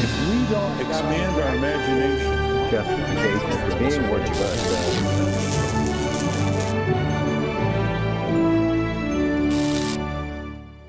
If we don't expand our imagination, justification for being what you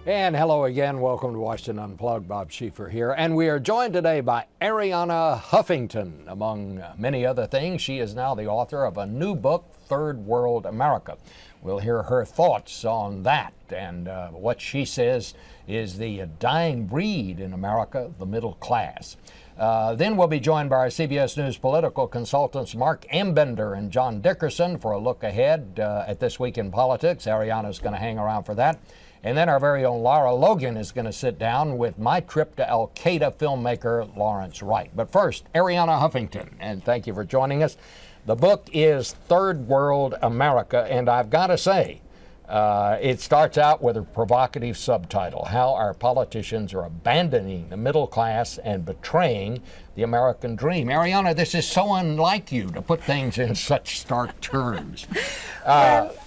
And hello again. Welcome to Washington Unplugged. Bob Shieffer here. And we are joined today by Arianna Huffington. Among many other things, she is now the author of a new book, Third World America. We'll hear her thoughts on that and what she says is the dying breed in America, the middle class. Then we'll be joined by our CBS News political consultants Marc Ambinder and John Dickerson for a look ahead at This Week in Politics. Arianna's going to hang around for that. And then our very own Lara Logan is going to sit down with my trip to Al-Qaeda filmmaker Lawrence Wright. But first, Arianna Huffington, and thank you for joining us. The book is Third World America, and I've got to say, it starts out with a provocative subtitle, How Our Politicians Are Abandoning the Middle Class and Betraying the American Dream. Arianna, this is so unlike you to put things in such stark terms.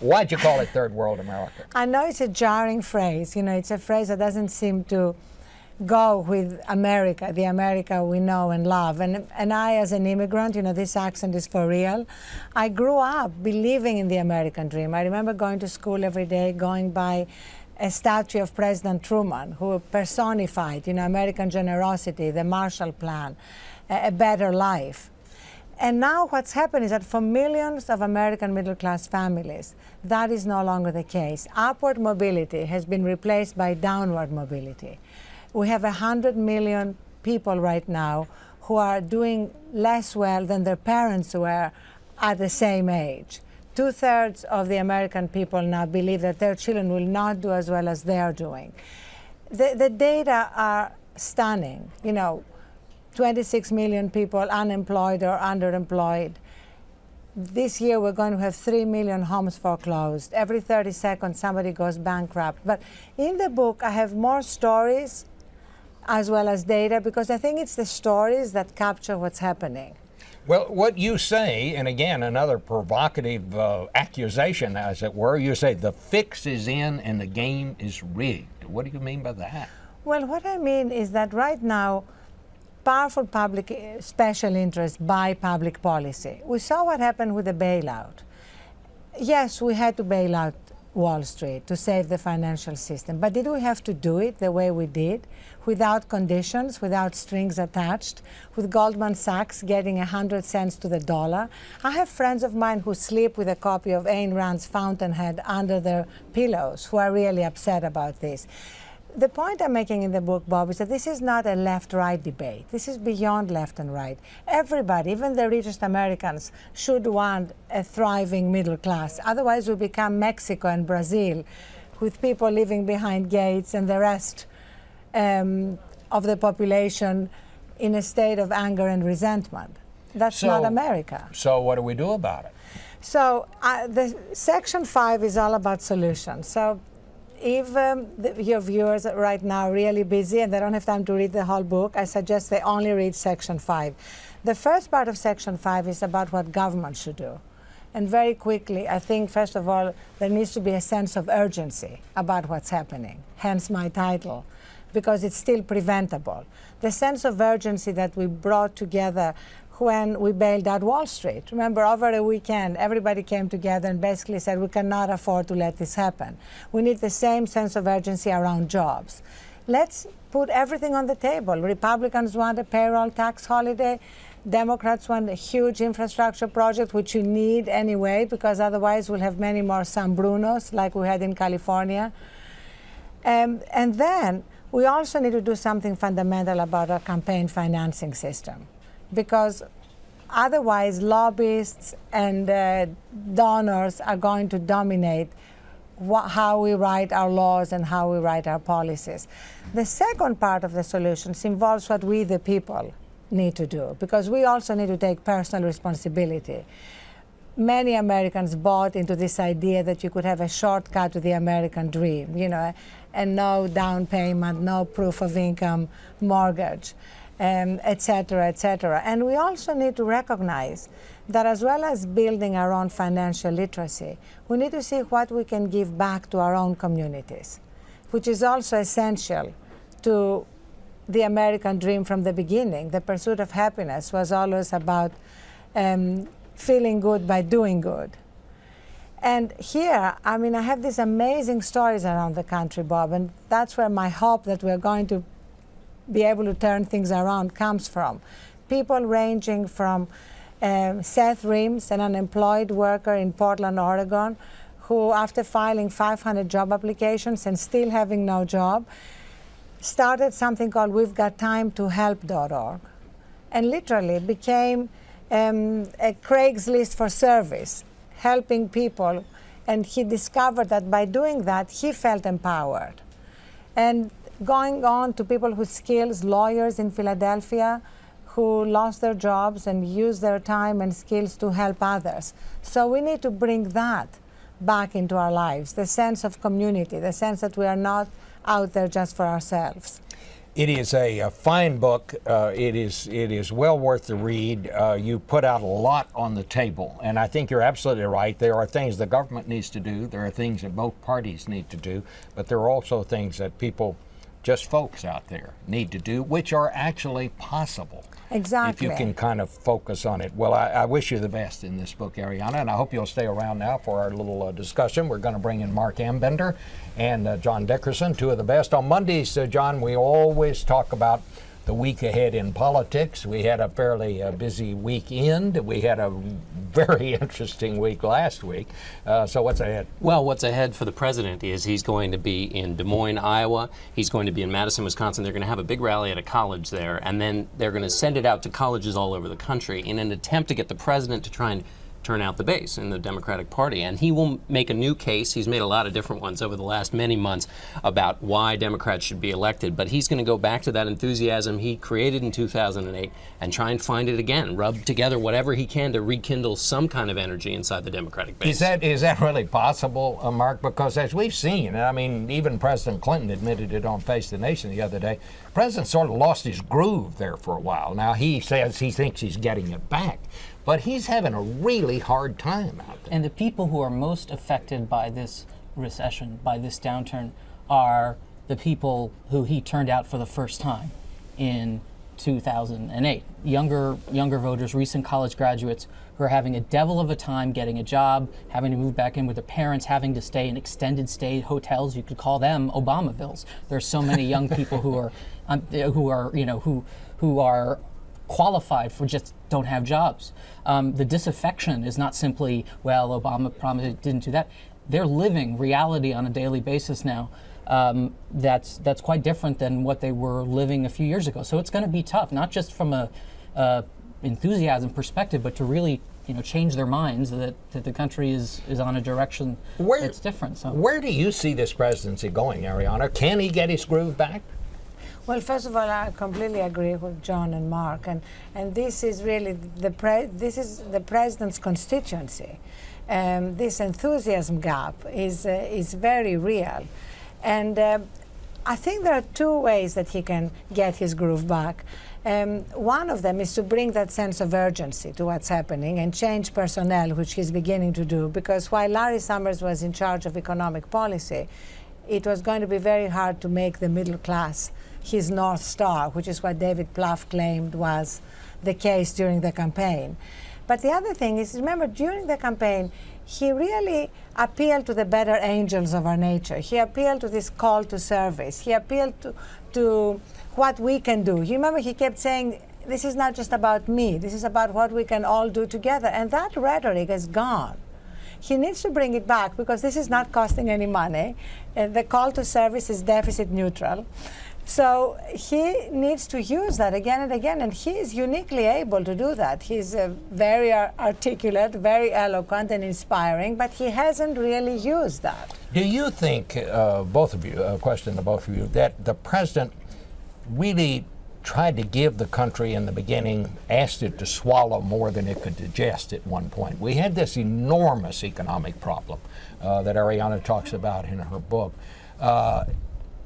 Why'd you call it Third World America? I know it's a jarring phrase. You know, it's a phrase that doesn't seem to go with America, the America we know and love. And I, as an immigrant, you know, this accent is for real. I grew up believing in the American dream. I remember going to school every day, going by a statue of President Truman, who personified, you know, American generosity, the Marshall Plan, a better life. And now what's happened is that for millions of American middle-class families, that is no longer the case. Upward mobility has been replaced by downward mobility. We have 100 million people right now who are doing less well than their parents were at the same age. 2/3 of the American people now believe that their children will not do as well as they are doing. The data are stunning. You know, 26 million people unemployed or underemployed. This year we're going to have 3 million homes foreclosed. Every 30 seconds somebody goes bankrupt. But in the book I have more stories as well as data, because I think it's the stories that capture what's happening. Well, what you say, and again, another provocative accusation, as it were, you say the fix is in and the game is rigged. What do you mean by that? Well, what I mean is that right now, powerful public special interests buy public policy. We saw what happened with the bailout. Yes, we had to bail out Wall Street to save the financial system, but did we have to do it the way we did, without conditions, without strings attached, with Goldman Sachs getting 100 cents to the dollar? I have friends of mine who sleep with a copy of Ayn Rand's Fountainhead under their pillows, who are really upset about this. The point I'm making in the book, Bob, is that this is not a left-right debate. This is beyond left and right. Everybody, even the richest Americans, should want a thriving middle class. Otherwise, we become Mexico and Brazil, with people living behind gates and the rest of the population in a state of anger and resentment. That's not America. So what do we do about it? So the Section 5 is all about solutions. So if your viewers are right now really busy and they don't have time to read the whole book, I suggest they only read Section 5. The first part of Section 5 is about what government should do. And very quickly, I think, first of all, there needs to be a sense of urgency about what's happening, hence my title, because it's still preventable. The sense of urgency that we brought together when we bailed out Wall Street. Remember, over a weekend, everybody came together and basically said, we cannot afford to let this happen. We need the same sense of urgency around jobs. Let's put everything on the table. Republicans want a payroll tax holiday. Democrats want a huge infrastructure project, which you need anyway, because otherwise we'll have many more San Brunos like we had in California. And then we also need to do something fundamental about our campaign financing system, because otherwise lobbyists and donors are going to dominate how we write our laws and how we write our policies. The second part of the solutions involves what we, the people, need to do, because we also need to take personal responsibility. Many Americans bought into this idea that you could have a shortcut to the American dream, you know, and no down payment, no proof of income, mortgage, et cetera, et cetera. And we also need to recognize that as well as building our own financial literacy, we need to see what we can give back to our own communities, which is also essential to the American dream from the beginning. The pursuit of happiness was always about feeling good by doing good. And here, I mean, I have these amazing stories around the country, Bob, and that's where my hope that we're going to be able to turn things around comes from. People ranging from Seth Reams, an unemployed worker in Portland, Oregon, who after filing 500 job applications and still having no job, started something called We've Got Time to Help.org, and literally became a Craigslist for service, helping people, and he discovered that by doing that, he felt empowered. And going on to people with skills, lawyers in Philadelphia who lost their jobs and used their time and skills to help others. So we need to bring that back into our lives, the sense of community, the sense that we are not out there just for ourselves. It is a fine book. It is well worth the read. You put out a lot on the table, and I think you're absolutely right. There are things the government needs to do. There are things that both parties need to do, but there are also things that people, just folks out there, need to do, which are actually possible. Exactly. If you can kind of focus on it. Well, I wish you the best in this book, Arianna, and I hope you'll stay around now for our little discussion. We're going to bring in Marc Ambinder and John Dickerson, two of the best. On Mondays, John, we always talk about the week ahead in politics. We had a fairly busy weekend. We had a very interesting week last week. So what's ahead? Well, what's ahead for the president is he's going to be in Des Moines, Iowa. He's going to be in Madison, Wisconsin. They're going to have a big rally at a college there, and then they're going to send it out to colleges all over the country in an attempt to get the president to try and turn out the base in the Democratic Party. And he will make a new case. He's made a lot of different ones over the last many months about why Democrats should be elected. But he's going to go back to that enthusiasm he created in 2008 and try and find it again, rub together whatever he can to rekindle some kind of energy inside the Democratic base. Is that really possible, Marc? Because as we've seen, and I mean, even President Clinton admitted it on Face the Nation the other day, the president sort of lost his groove there for a while. Now he says he thinks he's getting it back, but he's having a really hard time out there. And the people who are most affected by this recession, by this downturn, are the people who he turned out for the first time in 2008. Younger voters, recent college graduates who are having a devil of a time getting a job, having to move back in with their parents, having to stay in extended stay hotels. You could call them Obamavilles. There's so many young people who are qualified for just don't have jobs. The disaffection is not simply, well, Obama promised didn't do that. They're living reality on a daily basis now. That's quite different than what they were living a few years ago. So it's going to be tough, not just from a enthusiasm perspective, but to really change their minds that the country is on a direction that's different. So where do you see this presidency going, Arianna? Can he get his groove back? Well, first of all, I completely agree with John and Marc, and this is really the president's constituency. This enthusiasm gap is very real, and I think there are two ways that he can get his groove back. One of them is to bring that sense of urgency to what's happening and change personnel, which he's beginning to do. Because while Larry Summers was in charge of economic policy, it was going to be very hard to make the middle class his North Star, which is what David Plouffe claimed was the case during the campaign. But the other thing is, remember, during the campaign, he really appealed to the better angels of our nature. He appealed to this call to service. He appealed to what we can do. You remember he kept saying, this is not just about me, this is about what we can all do together. And that rhetoric is gone. He needs to bring it back because this is not costing any money. The call to service is deficit neutral. So he needs to use that again and again, and he is uniquely able to do that. He's very articulate, very eloquent and inspiring, but he hasn't really used that. Do you think, both of you, a question to both of you, that the president really tried to give the country in the beginning, asked it to swallow more than it could digest at one point? We had this enormous economic problem that Arianna talks about in her book.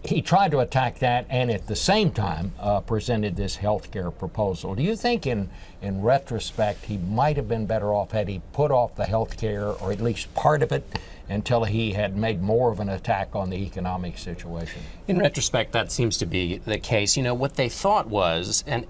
he tried to attack that and at the same time presented this health care proposal. Do you think in retrospect he might have been better off had he put off the health care, or at least part of it, until he had made more of an attack on the economic situation? In retrospect, that seems to be the case. You know, what they thought was, and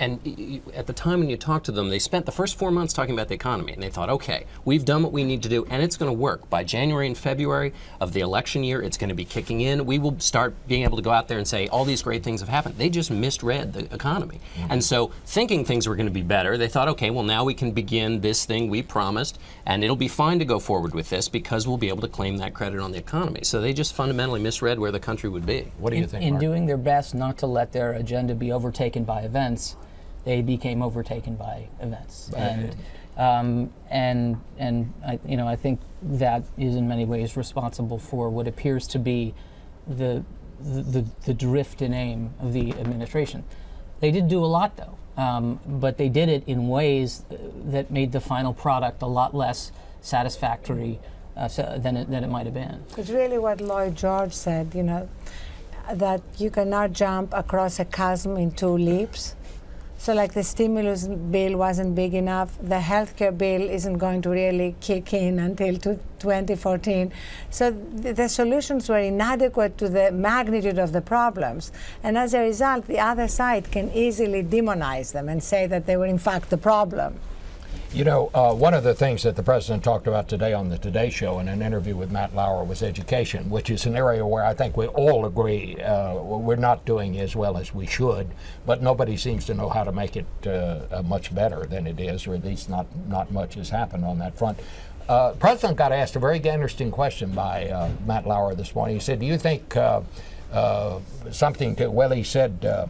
at the time when you talked to them, they spent the first 4 months talking about the economy, and they thought, okay, we've done what we need to do, and it's going to work. By January and February of the election year, it's going to be kicking in. We will start being able to go out there and say, all these great things have happened. They just misread the economy. And so, thinking things were going to be better, they thought, okay, well, now we can begin this thing we promised, and it'll be fine to go forward with this because we'll be able to claim that credit on the economy. So they just fundamentally misread where the country would be. What do you think, In Marc? doing their best not to let their agenda be overtaken by events, they became overtaken by events. And I think that is in many ways responsible for what appears to be the drift in aim of the administration. They did do a lot, though, but they did it in ways that made the final product a lot less satisfactory than it might have been. It's really what Lloyd George said, that you cannot jump across a chasm in two leaps. So like the stimulus bill wasn't big enough, the healthcare bill isn't going to really kick in until 2014. So the solutions were inadequate to the magnitude of the problems. And as a result, the other side can easily demonize them and say that they were in fact the problem. You know, one of the things that the president talked about today on the Today Show in an interview with Matt Lauer was education, which is an area where I think we all agree we're not doing as well as we should, but nobody seems to know how to make it much better than it is, or at least not much has happened on that front. The president got asked a very interesting question by Matt Lauer this morning. He said, do you think he said,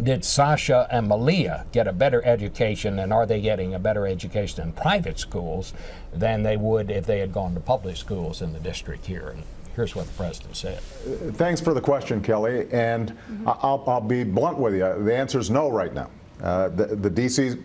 did Sasha and Malia get a better education, and are they getting a better education in private schools than they would if they had gone to public schools in the district here? And here's what the president said. Thanks for the question, Kelly. And I'll be blunt with you. The answer is no right now. The D.C.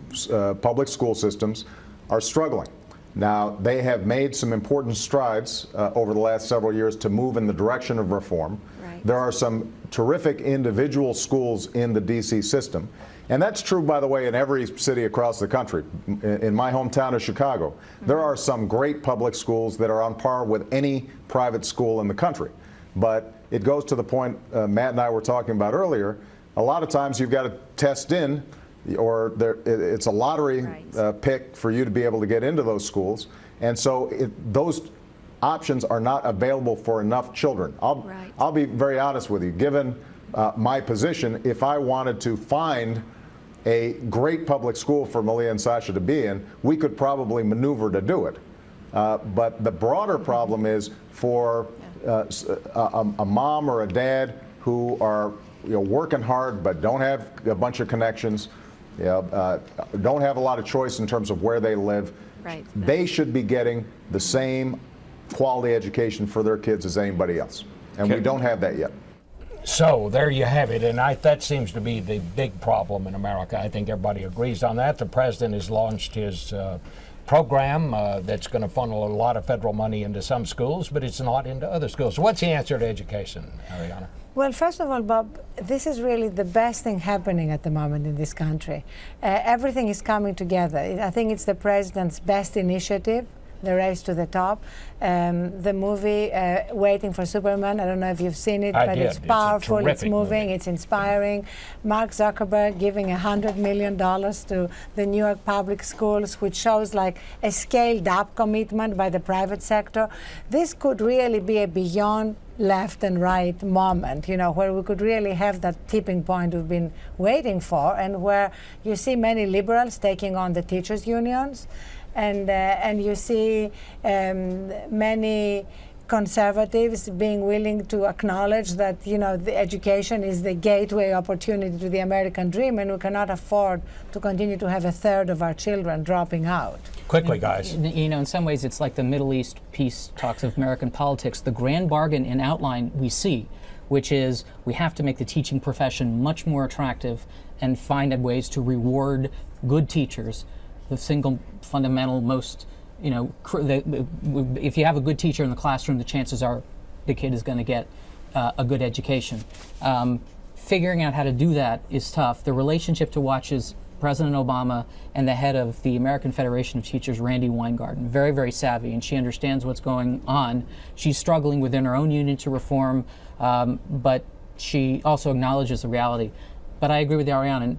Public school systems are struggling. Now, they have made some important strides over the last several years to move in the direction of reform. Right. There are some terrific individual schools in the D.C. system. And that's true, by the way, in every city across the country. In my hometown of Chicago, there are some great public schools that are on par with any private school in the country. But it goes to the point Matt and I were talking about earlier. A lot of times you've got to test in, or it's a lottery pick for you to be able to get into those schools. And so those options are not available for enough children. I'll be very honest with you. Given my position, if I wanted to find a great public school for Malia and Sasha to be in, we could probably maneuver to do it. But the broader problem is for a mom or a dad who are working hard but don't have a bunch of connections, don't have a lot of choice in terms of where they live. Right. They should be getting the same quality education for their kids as anybody else. And we don't have that yet. So there you have it, and that seems to be the big problem in America. I think everybody agrees on that. The president has launched his program that's going to funnel a lot of federal money into some schools, but it's not into other schools. So what's the answer to education, Arianna? Well, first of all, Bob, this is really the best thing happening at the moment in this country. Everything is coming together. I think it's the president's best initiative, the race to the top. The movie Waiting for Superman, I don't know if you've seen it, but it's powerful, it's moving, it's inspiring. Mark Zuckerberg giving $100 million to the New York public schools, which shows like a scaled up commitment by the private sector. This could really be a beyond left and right moment, where we could really have that tipping point we've been waiting for, and where you see many liberals taking on the teachers' unions, and you see many conservatives being willing to acknowledge that the education is the gateway opportunity to the American dream, and we cannot afford to continue to have a third of our children dropping out. Quickly, guys. In some ways, it's like the Middle East peace talks of American politics. The grand bargain in outline we see, which is we have to make the teaching profession much more attractive and find ways to reward good teachers. The single fundamental most, if you have a good teacher in the classroom, the chances are the kid is going to get a good education. Figuring out how to do that is tough. The relationship to watch is President Obama and the head of the American Federation of Teachers, Randi Weingarten. Very, very savvy, and she understands what's going on. She's struggling within her own union to reform, but she also acknowledges the reality. But I agree with Arianna.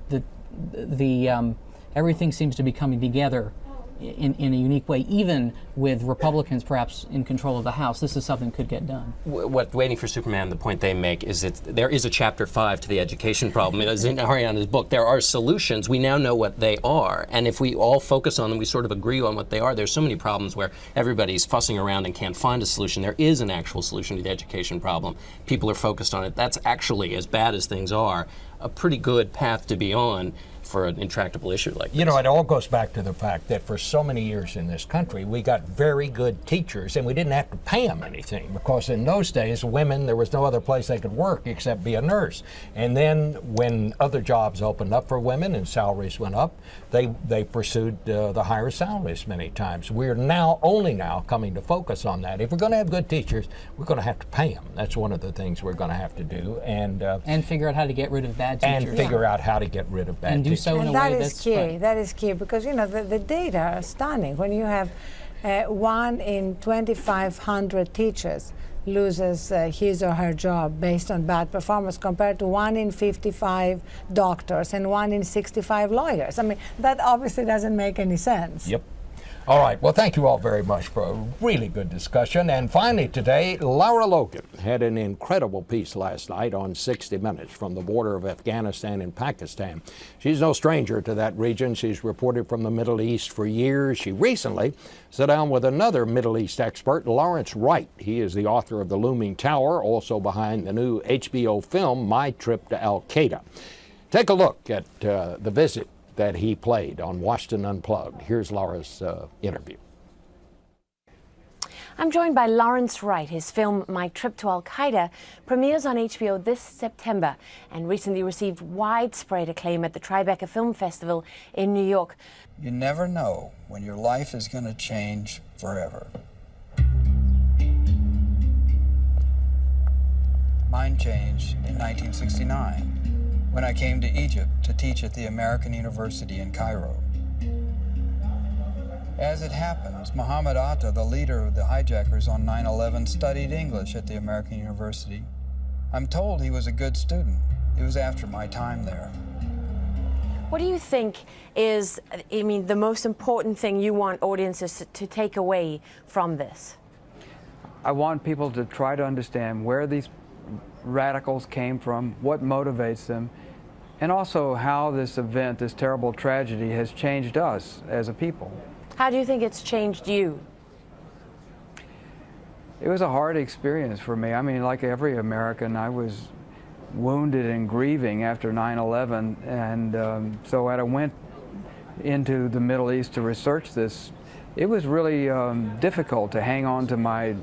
Everything seems to be coming together in a unique way, even with Republicans perhaps in control of the House. This is something that could get done. What Waiting for Superman, the point they make is that there is a chapter 5 to the education problem. As in Arianna's book, there are solutions. We now know what they are. And if we all focus on them, we sort of agree on what they are. There's so many problems where everybody's fussing around and can't find a solution. There is an actual solution to the education problem. People are focused on it. That's actually, as bad as things are, a pretty good path to be on for an intractable issue like this. You know, it all goes back to the fact that for so many years in this country, we got very good teachers and we didn't have to pay them anything, because in those days, women, there was no other place they could work except be a nurse. And then when other jobs opened up for women and salaries went up, they pursued the higher salaries many times. We're only now coming to focus on that. If we're going to have good teachers, we're going to have to pay them. That's one of the things we're going to have to do. And figure out how to get rid of bad teachers. And figure out how to get rid of bad teachers. So in a that way is that's key. right. That is key, because you know the data are stunning. When you have 1 in 2,500 teachers loses his or her job based on bad performance, compared to 1 in 55 doctors and 1 in 65 lawyers. I mean, that obviously doesn't make any sense. Yep. All right. Well, thank you all very much for a really good discussion. And finally today, Lara Logan had an incredible piece last night on 60 Minutes from the border of Afghanistan and Pakistan. She's no stranger to that region. She's reported from the Middle East for years. She recently sat down with another Middle East expert, Lawrence Wright. He is the author of The Looming Tower, also behind the new HBO film, My Trip to Al-Qaeda. Take a look at the visit that he played on Washington Unplugged. Here's Lara's interview. I'm joined by Lawrence Wright. His film, My Trip to Al-Qaeda, premieres on HBO this September and recently received widespread acclaim at the Tribeca Film Festival in New York. You never know when your life is going to change forever. Mine changed in 1969. When I came to Egypt to teach at the American University in Cairo. As it happens, Muhammad Atta, the leader of the hijackers on 9/11, studied English at the American University. I'm told he was a good student. It was after my time there. What do you think is, the most important thing you want audiences to take away from this? I want people to try to understand where these radicals came from, what motivates them, and also how this event, this terrible tragedy, has changed us as a people. How do you think it's changed you? It was a hard experience for me. I mean, like every American, I was wounded and grieving after 9/11, and so when I went into the Middle East to research this, it was really difficult to hang on to my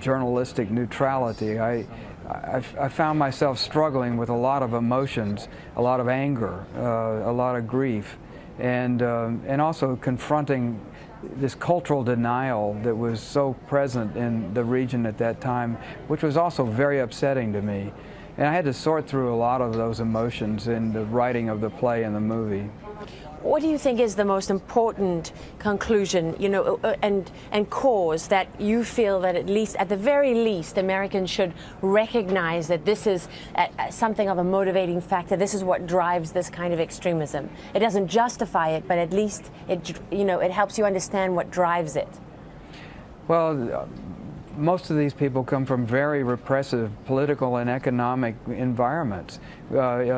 journalistic neutrality. I found myself struggling with a lot of emotions, a lot of anger, a lot of grief, and also confronting this cultural denial that was so present in the region at that time, which was also very upsetting to me. And I had to sort through a lot of those emotions in the writing of the play and the movie. What do you think is the most important conclusion, and cause that you feel that at the very least, Americans should recognize that this is something of a motivating factor? This is what drives this kind of extremism. It doesn't justify it, but at least it helps you understand what drives it. Well, most of these people come from very repressive political and economic environments,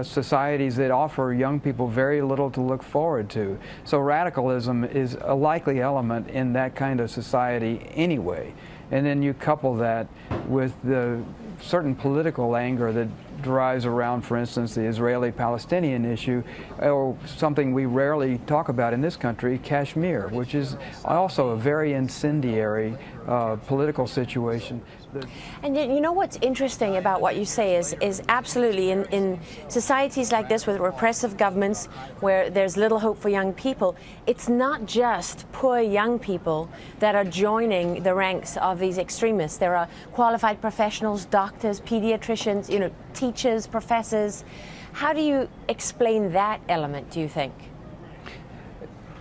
societies that offer young people very little to look forward to. So radicalism is a likely element in that kind of society anyway. And then you couple that with the certain political anger that drives around, for instance, the Israeli-Palestinian issue, or something we rarely talk about in this country, Kashmir, which is also a very incendiary political situation. And yet, you know what's interesting about what you say is absolutely in societies like this with repressive governments where there's little hope for young people, it's not just poor young people that are joining the ranks of these extremists. There are qualified professionals, doctors, pediatricians, you know, teachers, professors. How do you explain that element, do you think?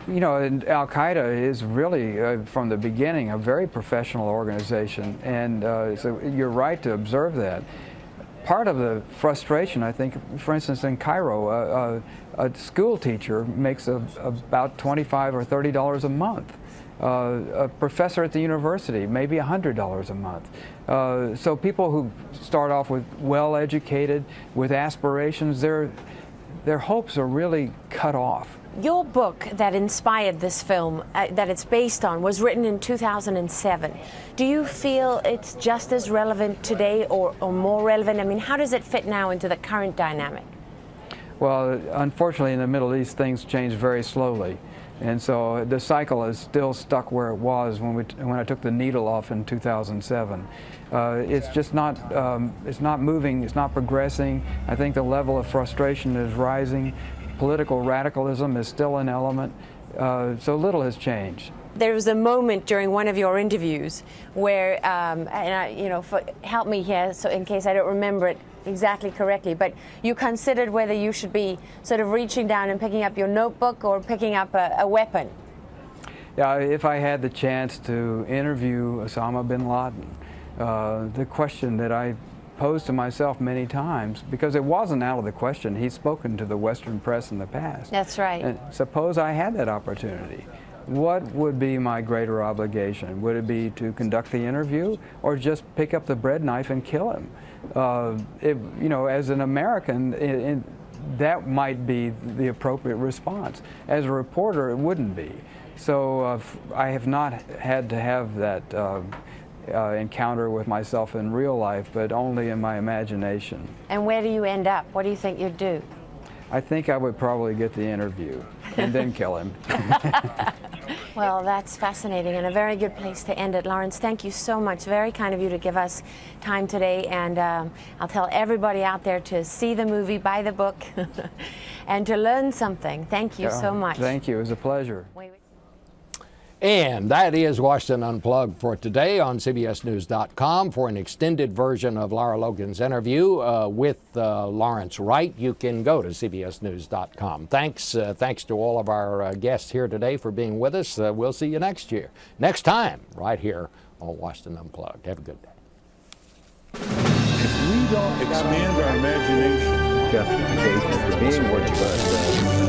You know, Al-Qaeda is really, from the beginning, a very professional organization, and so you're right to observe that. Part of the frustration, I think, for instance, in Cairo, a school teacher makes about $25 or $30 a month. A professor at the university, maybe $100 a month. So people who start off with well-educated, with aspirations, their hopes are really cut off. Your book that inspired this film, that it's based on, was written in 2007. Do you feel it's just as relevant today or more relevant? I mean, how does it fit now into the current dynamic? Well, unfortunately, in the Middle East, things change very slowly. And so the cycle is still stuck where it was when I took the needle off in 2007. It's just not, it's not moving, it's not progressing. I think the level of frustration is rising. Political radicalism is still an element, so little has changed. There was a moment during one of your interviews where, help me here, so in case I don't remember it exactly correctly, but you considered whether you should be sort of reaching down and picking up your notebook or picking up a weapon. Yeah, if I had the chance to interview Osama bin Laden, the question that I posed to myself many times, because it wasn't out of the question. He's spoken to the Western press in the past. That's right. And suppose I had that opportunity. What would be my greater obligation? Would it be to conduct the interview or just pick up the bread knife and kill him? You know, as an American, that might be the appropriate response. As a reporter, it wouldn't be. So I have not had to have that encounter with myself in real life, but only in my imagination. And where do you end up? What do you think you'd do? I think I would probably get the interview and then kill him. Well, that's fascinating and a very good place to end it. Lawrence, thank you so much. Very kind of you to give us time today, and I'll tell everybody out there to see the movie, buy the book, and to learn something. Thank you so much. Thank you. It was a pleasure. And that is Washington Unplugged for today on CBSNews.com. For an extended version of Lara Logan's interview with Lawrence Wright, you can go to CBSNews.com. Thanks to all of our guests here today for being with us. We'll see you next time, right here on Washington Unplugged. Have a good day. If we don't expand our imagination, Justification for being what you are.